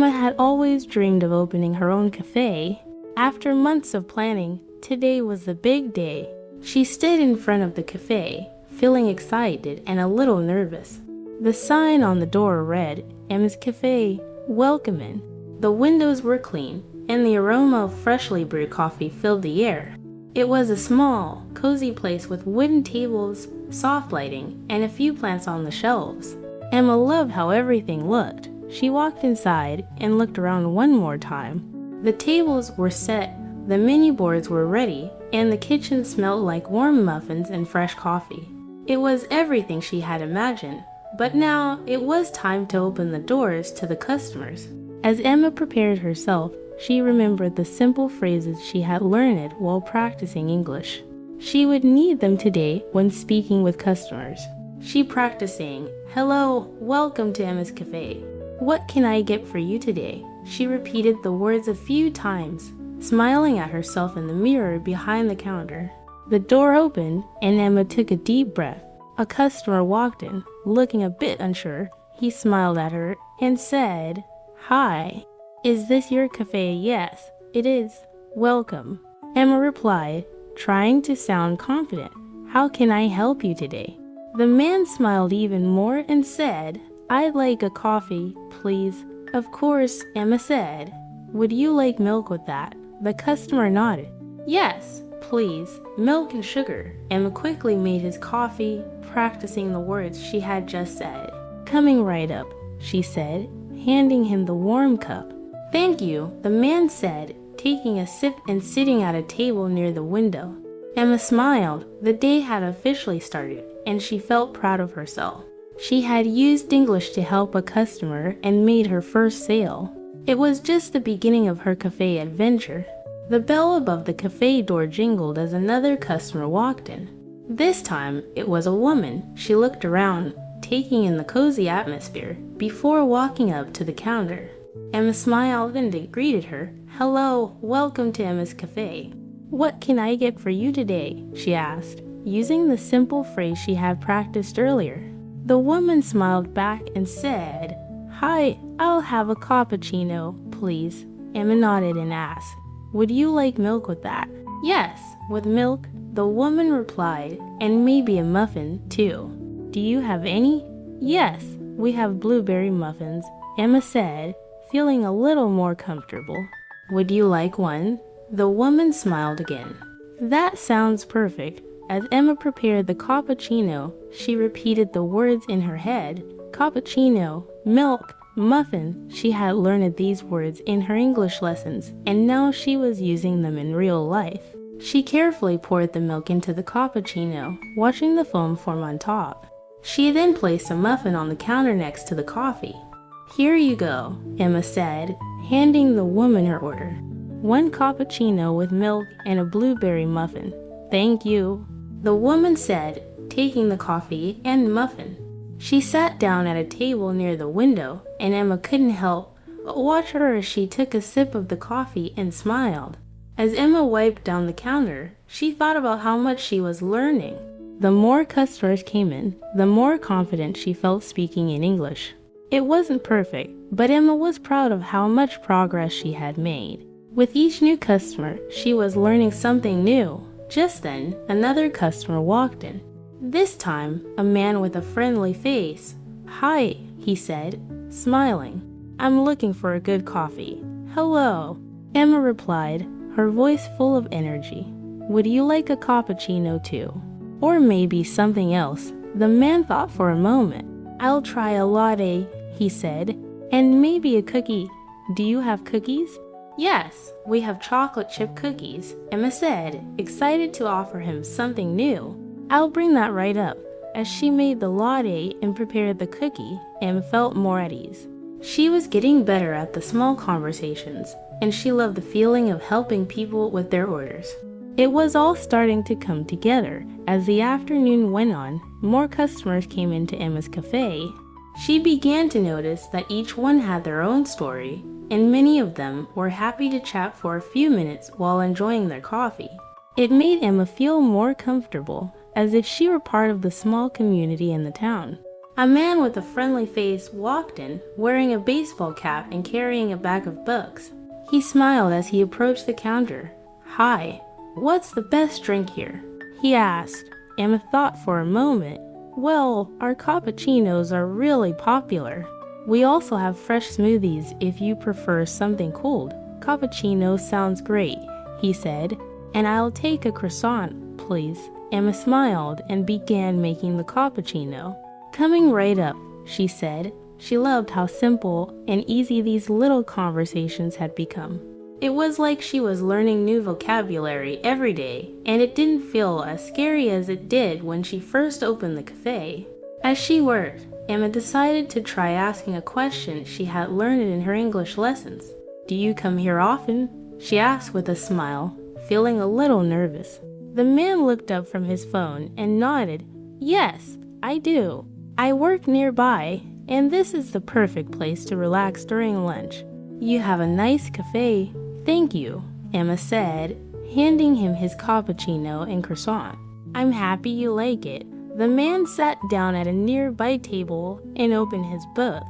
Emma had always dreamed of opening her own cafe. After months of planning, today was the big day. She stood in front of the cafe, feeling excited and a little nervous. The sign on the door read, Emma's Cafe, welcome in. The windows were clean, and the aroma of freshly brewed coffee filled the air. It was a small, cozy place with wooden tables, soft lighting, and a few plants on the shelves. Emma loved how everything looked. She walked inside and looked around one more time. The tables were set, the menu boards were ready, and the kitchen smelled like warm muffins and fresh coffee. It was everything she had imagined, but now it was time to open the doors to the customers. As Emma prepared herself, she remembered the simple phrases she had learned while practicing English. She would need them today when speaking with customers. She practiced saying, "Hello, welcome to Emma's Cafe. What can I get for you today?" She repeated the words a few times, smiling at herself in the mirror behind the counter. The door opened, and Emma took a deep breath. A customer walked in, looking a bit unsure. He smiled at her and said, "Hi, is this your cafe?" "Yes, it is. Welcome." Emma replied, trying to sound confident. "How can I help you today?" The man smiled even more and said, "I'd like a coffee, please." "Of course," Emma said. "Would you like milk with that?" The customer nodded. "Yes, please, milk and sugar." Emma quickly made his coffee, practicing the words she had just said. "Coming right up," she said, handing him the warm cup. "Thank you," the man said, taking a sip and sitting at a table near the window. Emma smiled. The day had officially started, and she felt proud of herself. She had used English to help a customer and made her first sale. It was just the beginning of her cafe adventure. The bell above the cafe door jingled as another customer walked in. This time, it was a woman. She looked around, taking in the cozy atmosphere, before walking up to the counter. Emma smiled and greeted her. "Hello, welcome to Emma's Cafe. What can I get for you today?" she asked, using the simple phrase she had practiced earlier. The woman smiled back and said, "Hi, I'll have a cappuccino, please." Emma nodded and asked, "Would you like milk with that?" "Yes, with milk," the woman replied, "and maybe a muffin, too." "Do you have any?" "Yes, we have blueberry muffins," Emma said, feeling a little more comfortable. "Would you like one?" The woman smiled again. "That sounds perfect." As Emma prepared the cappuccino, she repeated the words in her head. Cappuccino, milk, muffin. She had learned these words in her English lessons, and now she was using them in real life. She carefully poured the milk into the cappuccino, watching the foam form on top. She then placed a muffin on the counter next to the coffee. "Here you go," Emma said, handing the woman her order. "One cappuccino with milk and a blueberry muffin." "Thank you," the woman said, taking the coffee and muffin. She sat down at a table near the window, and Emma couldn't help but watch her as she took a sip of the coffee and smiled. As Emma wiped down the counter, she thought about how much she was learning. The more customers came in, the more confident she felt speaking in English. It wasn't perfect, but Emma was proud of how much progress she had made. With each new customer, she was learning something new. Just then, another customer walked in. This time, a man with a friendly face. "Hi," he said, smiling. "I'm looking for a good coffee." "Hello," Emma replied, her voice full of energy. "Would you like a cappuccino too? Or maybe something else?" The man thought for a moment. "I'll try a latte," he said, "and maybe a cookie. Do you have cookies?" "Yes, we have chocolate chip cookies," Emma said, excited to offer him something new. "I'll bring that right up." As she made the latte and prepared the cookie, Emma felt more at ease. She was getting better at the small conversations, and she loved the feeling of helping people with their orders. It was all starting to come together. As the afternoon went on, more customers came into Emma's cafe. She began to notice that each one had their own story, and many of them were happy to chat for a few minutes while enjoying their coffee. It made Emma feel more comfortable, as if she were part of the small community in the town. A man with a friendly face walked in, wearing a baseball cap and carrying a bag of books. He smiled as he approached the counter. "Hi, what's the best drink here?" he asked. Emma thought for a moment. "Well, our cappuccinos are really popular. We also have fresh smoothies if you prefer something cold." "Cappuccino sounds great," he said. "And I'll take a croissant, please." Emma smiled and began making the cappuccino. "Coming right up," she said. She loved how simple and easy these little conversations had become. It was like she was learning new vocabulary every day, and it didn't feel as scary as it did when she first opened the cafe. As she worked, Emma decided to try asking a question she had learned in her English lessons. "Do you come here often?" she asked with a smile, feeling a little nervous. The man looked up from his phone and nodded. "Yes, I do. I work nearby, and this is the perfect place to relax during lunch." "You have a nice cafe." "Thank you," Emma said, handing him his cappuccino and croissant. "I'm happy you like it." The man sat down at a nearby table and opened his book.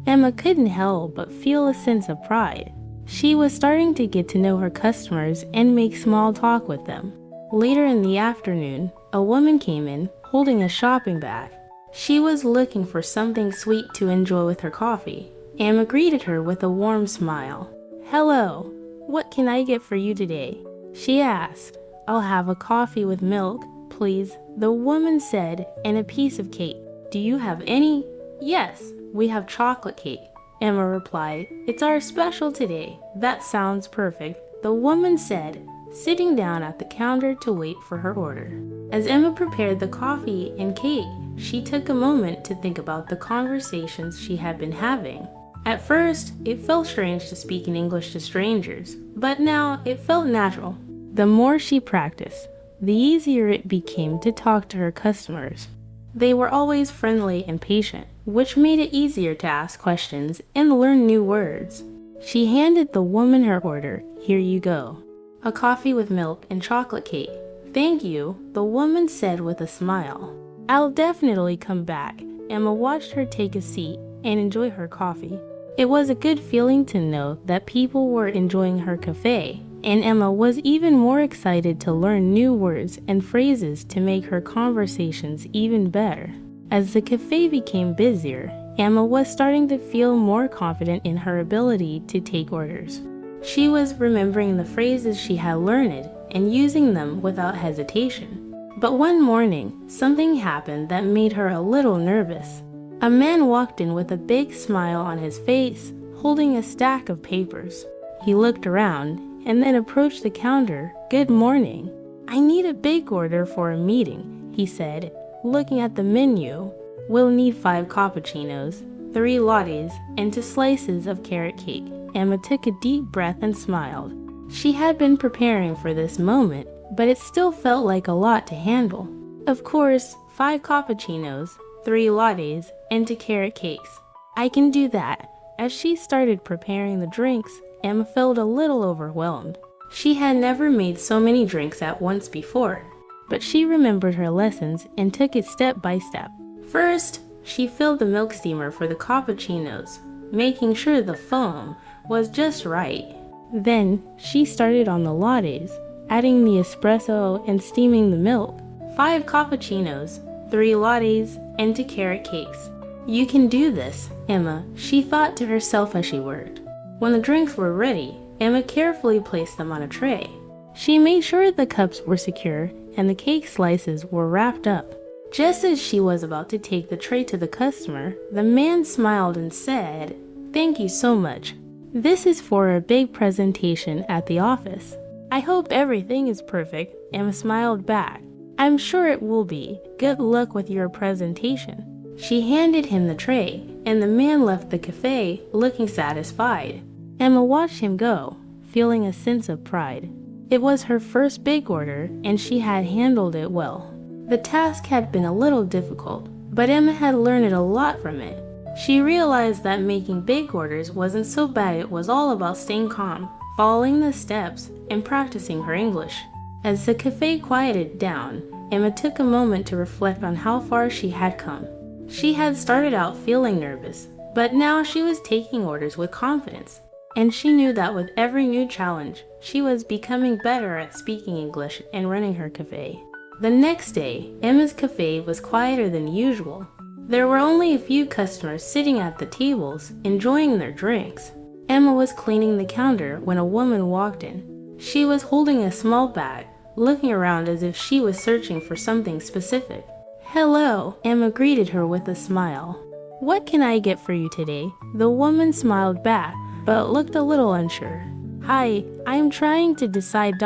Emma couldn't help but feel a sense of pride. She was starting to get to know her customers and make small talk with them. Later in the afternoon, a woman came in, holding a shopping bag. She was looking for something sweet to enjoy with her coffee. Emma greeted her with a warm smile. "Hello, what can I get for you today?" she asked. "I'll have a coffee with milk, please," the woman said, "and a piece of cake." "Do you have any?" "Yes, we have chocolate cake," Emma replied. "It's our special today." "That sounds perfect," the woman said, sitting down at the counter to wait for her order. As Emma prepared the coffee and cake, she took a moment to think about the conversations she had been having. At first, it felt strange to speak in English to strangers, but now it felt natural. The more she practiced, the easier it became to talk to her customers. They were always friendly and patient, which made it easier to ask questions and learn new words. She handed the woman her order. "Here you go. A coffee with milk and chocolate cake." "Thank you," the woman said with a smile. "I'll definitely come back." Emma watched her take a seat and enjoy her coffee. It was a good feeling to know that people were enjoying her cafe, and Emma was even more excited to learn new words and phrases to make her conversations even better. As the cafe became busier, Emma was starting to feel more confident in her ability to take orders. She was remembering the phrases she had learned and using them without hesitation. But one morning, something happened that made her a little nervous. A man walked in with a big smile on his face, holding a stack of papers. He looked around and then approached the counter. "Good morning. I need a big order for a meeting," he said, looking at the menu. "We'll need 5 cappuccinos, 3 lattes, and 2 slices of carrot cake." Emma took a deep breath and smiled. She had been preparing for this moment, but it still felt like a lot to handle. "Of course, 5 cappuccinos, 3 lattes, and 2 carrot cakes. I can do that." As she started preparing the drinks, Emma felt a little overwhelmed. She had never made so many drinks at once before, but she remembered her lessons and took it step by step. First, she filled the milk steamer for the cappuccinos, making sure the foam was just right. Then, she started on the lattes, adding the espresso and steaming the milk. 5 cappuccinos, 3 lattes, and 2 carrot cakes. "You can do this, Emma," she thought to herself as she worked. When the drinks were ready, Emma carefully placed them on a tray. She made sure the cups were secure and the cake slices were wrapped up. Just as she was about to take the tray to the customer, the man smiled and said, "Thank you so much. This is for a big presentation at the office." "I hope everything is perfect," Emma smiled back. "I'm sure it will be. Good luck with your presentation." She handed him the tray, and the man left the cafe looking satisfied. Emma watched him go, feeling a sense of pride. It was her first big order, and she had handled it well. The task had been a little difficult, but Emma had learned a lot from it. She realized that making big orders wasn't so bad. It was all about staying calm, following the steps, and practicing her English. As the cafe quieted down, Emma took a moment to reflect on how far she had come. She had started out feeling nervous, but now she was taking orders with confidence. And she knew that with every new challenge, she was becoming better at speaking English and running her cafe. The next day, Emma's cafe was quieter than usual. There were only a few customers sitting at the tables, enjoying their drinks. Emma was cleaning the counter when a woman walked in. She was holding a small bag, looking around as if she was searching for something specific. "Hello," Emma greeted her with a smile. "What can I get for you today?" The woman smiled back, but looked a little unsure. "Hi, I'm trying to decide ...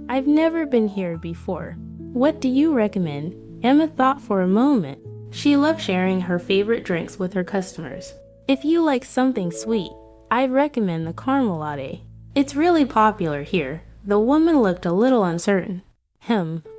I've never been here before. What do you recommend?" Emma thought for a moment. She loved sharing her favorite drinks with her customers. "If you like something sweet, I'd recommend the caramel latte. It's really popular here." The woman looked a little uncertain.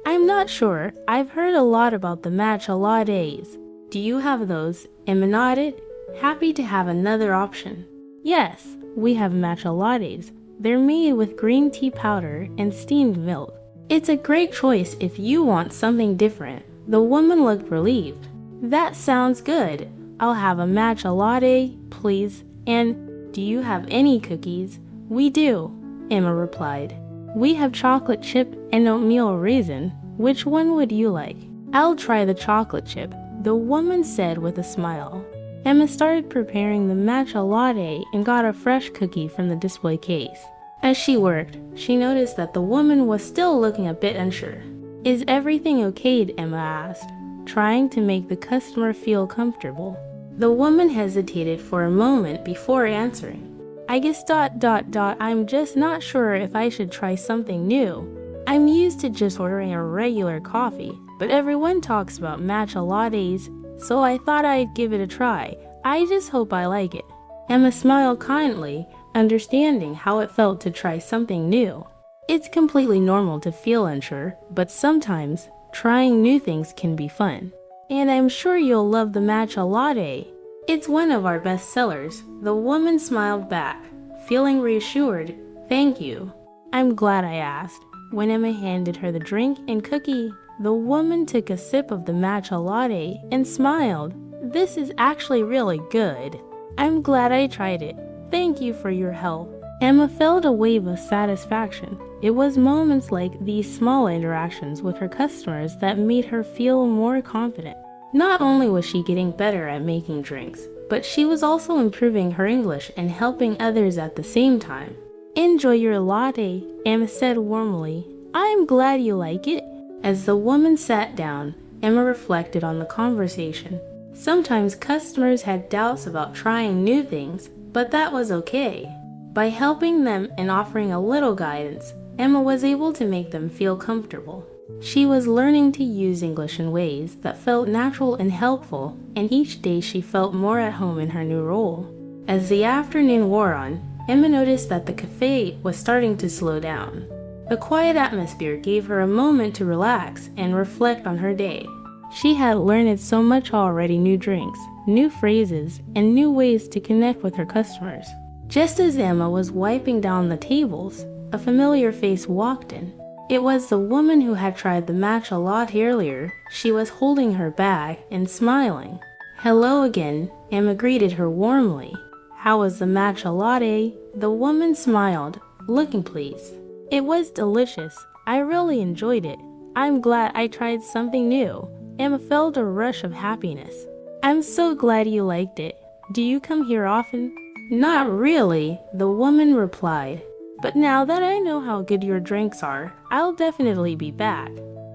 I'm not sure. I've heard a lot about the matcha lattes. Do you have those?" Emma nodded, happy to have another option. "Yes, we have matcha lattes. They're made with green tea powder and steamed milk. It's a great choice if you want something different." The woman looked relieved. "That sounds good. I'll have a matcha latte, please. And do you have any cookies?" "We do," Emma replied. "We have chocolate chip and oatmeal raisin. Which one would you like?" "I'll try the chocolate chip," the woman said with a smile. Emma started preparing the matcha latte and got a fresh cookie from the display case. As she worked, she noticed that the woman was still looking a bit unsure. "Is everything okay?" Emma asked, trying to make the customer feel comfortable. The woman hesitated for a moment before answering. "I guess ... I'm just not sure if I should try something new. I'm used to just ordering a regular coffee, but everyone talks about matcha lattes, so I thought I'd give it a try. I just hope I like it." Emma smiled kindly, understanding how it felt to try something new. It's completely normal to feel unsure, but sometimes trying new things can be fun. "And I'm sure you'll love the matcha latte. It's one of our best sellers." The woman smiled back, feeling reassured. "Thank you. I'm glad I asked." When Emma handed her the drink and cookie, the woman took a sip of the matcha latte and smiled. "This is actually really good. I'm glad I tried it. Thank you for your help." Emma felt a wave of satisfaction. It was moments like these small interactions with her customers that made her feel more confident. Not only was she getting better at making drinks, but she was also improving her English and helping others at the same time. "Enjoy your latte," Emma said warmly. "I'm glad you like it." As the woman sat down, Emma reflected on the conversation. Sometimes customers had doubts about trying new things, but that was okay. By helping them and offering a little guidance, Emma was able to make them feel comfortable. She was learning to use English in ways that felt natural and helpful, and each day she felt more at home in her new role. As the afternoon wore on, Emma noticed that the cafe was starting to slow down. The quiet atmosphere gave her a moment to relax and reflect on her day. She had learned so much already: new drinks, new phrases, and new ways to connect with her customers. Just as Emma was wiping down the tables, a familiar face walked in. It was the woman who had tried the matcha latte earlier. She was holding her bag and smiling. "Hello again," Emma greeted her warmly. "How was the matcha latte?" The woman smiled, looking pleased. "It was delicious. I really enjoyed it. I'm glad I tried something new." Emma felt a rush of happiness. "I'm so glad you liked it. Do you come here often?" "Not really," the woman replied. "But now that I know how good your drinks are, I'll definitely be back.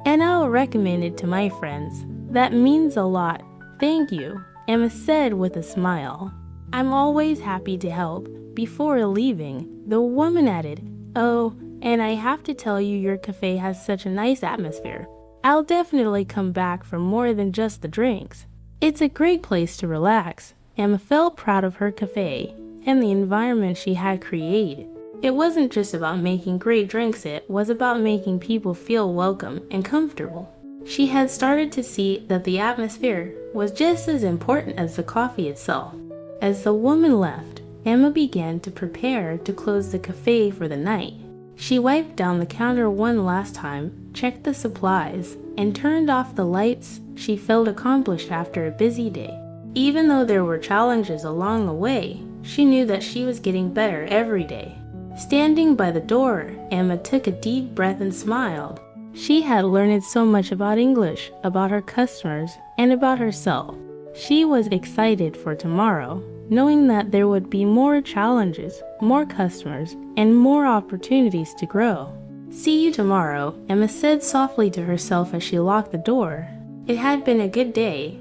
And I'll recommend it to my friends. That means a lot. Thank you," Emma said with a smile. "I'm always happy to help." Before leaving, the woman added, "Oh, and I have to tell you, your cafe has such a nice atmosphere. I'll definitely come back for more than just the drinks. It's a great place to relax." Emma felt proud of her cafe and the environment she had created. It wasn't just about making great drinks, it was about making people feel welcome and comfortable. She had started to see that the atmosphere was just as important as the coffee itself. As the woman left, Emma began to prepare to close the cafe for the night. She wiped down the counter one last time, checked the supplies, and turned off the lights. She felt accomplished after a busy day. Even though there were challenges along the way, she knew that she was getting better every day. Standing by the door, Emma took a deep breath and smiled. She had learned so much about English, about her customers, and about herself. She was excited for tomorrow, knowing that there would be more challenges, more customers, and more opportunities to grow. "See you tomorrow," Emma said softly to herself as she locked the door. It had been a good day,